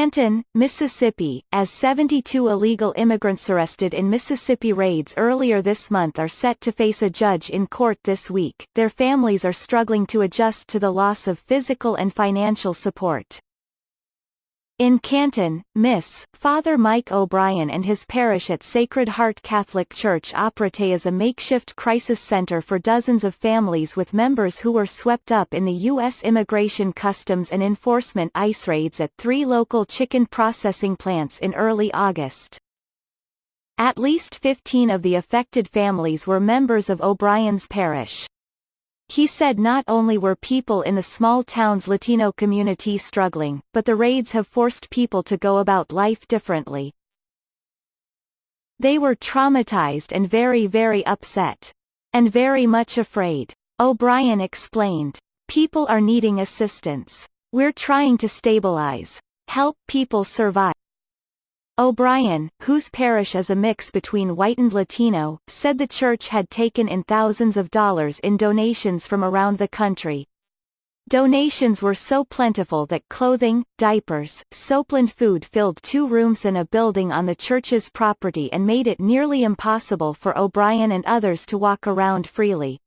Canton, Mississippi, as 72 illegal immigrants arrested in Mississippi raids earlier this month are set to face a judge in court this week. Their families are struggling to adjust to the loss of physical and financial support. In Canton, Miss, Father Mike O'Brien and his parish at Sacred Heart Catholic Church operateas a makeshift crisis center for dozens of families with members who were swept up in the U.S. Immigration Customs and Enforcement ICEraids at 3 local chicken processing plants in early August. At least 15 of the affected families were members of O'Brien's parish. He said not only were people in the small town's Latino community struggling, but the raids have forced people to go about life differently. They were traumatized and very upset. And very much afraid. O'Brien explained. People are needing assistance. We're trying to stabilize. Help people survive. O'Brien, whose parish is a mix between white and Latino, said the church had taken in thousands of dollars in donations from around the country. Donations were so plentiful that clothing, diapers, soap and food filled 2 rooms in a building on the church's property and made it nearly impossible for O'Brien and others to walk around freely.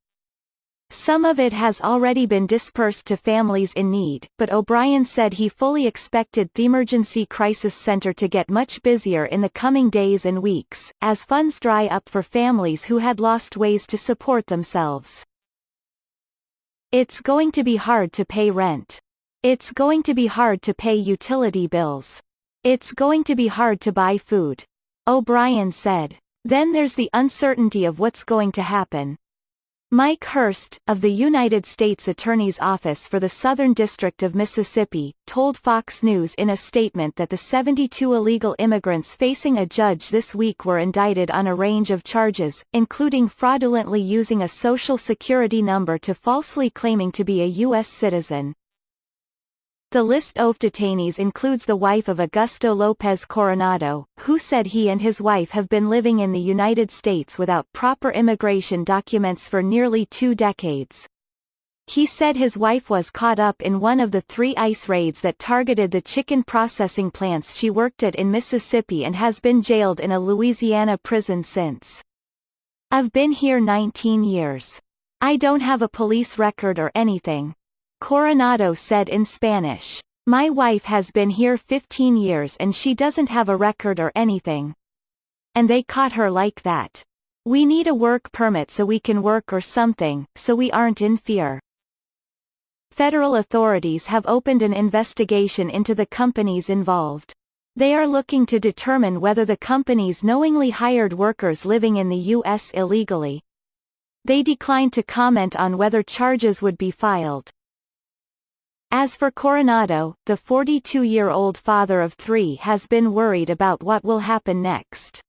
Some of it has already been dispersed to families in need, but O'Brien said he fully expected the Emergency Crisis Center to get much busier in the coming days and weeks, as funds dry up for families who had lost ways to support themselves. It's going to be hard to pay rent. It's going to be hard to pay utility bills. It's going to be hard to buy food. O'Brien said. Then there's the uncertainty of what's going to happen. Mike Hurst, of the United States Attorney's Office for the Southern District of Mississippi, told Fox News in a statement that the 72 illegal immigrants facing a judge this week were indicted on a range of charges, including fraudulently using a Social Security number to falsely claiming to be a U.S. citizen. The list of detainees includes the wife of Augusto Lopez Coronado, who said he and his wife have been living in the United States without proper immigration documents for nearly 2 decades. He said his wife was caught up in one of the 3 ICE raids that targeted the chicken processing plants she worked at in Mississippi and has been jailed in a Louisiana prison since. I've been here 19 years. I don't have a police record or anything. Coronado said in Spanish. My wife has been here 15 years and she doesn't have a record or anything. And they caught her like that. We need a work permit so we can work or something, so we aren't in fear. Federal authorities have opened an investigation into the companies involved. They are looking to determine whether the companies knowingly hired workers living in the U.S. illegally. They declined to comment on whether charges would be filed. As for Coronado, the 42-year-old father of 3 has been worried about what will happen next.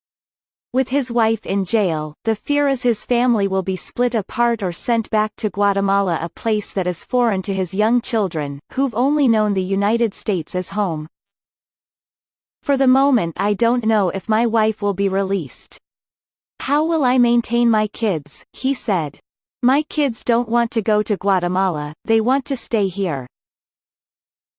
With his wife in jail, the fear is his family will be split apart or sent back to Guatemala, a place that is foreign to his young children, who've only known the United States as home. For the moment I don't know if my wife will be released. How will I maintain my kids, he said. My kids don't want to go to Guatemala, they want to stay here.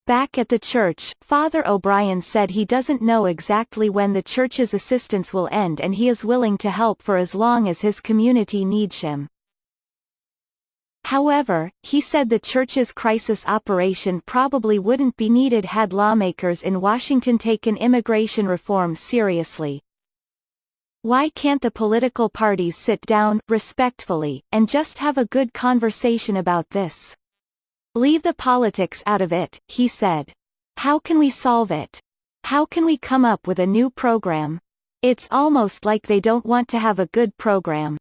Back at the church, Father O'Brien said he doesn't know exactly when the church's assistance will end and he is willing to help for as long as his community needs him. However, he said the church's crisis operation probably wouldn't be needed had lawmakers in Washington taken immigration reform seriously. Why can't the political parties sit down, respectfully, and just have a good conversation about this? Leave the politics out of it, he said. How can we solve it? How can we come up with a new program? It's almost like they don't want to have a good program.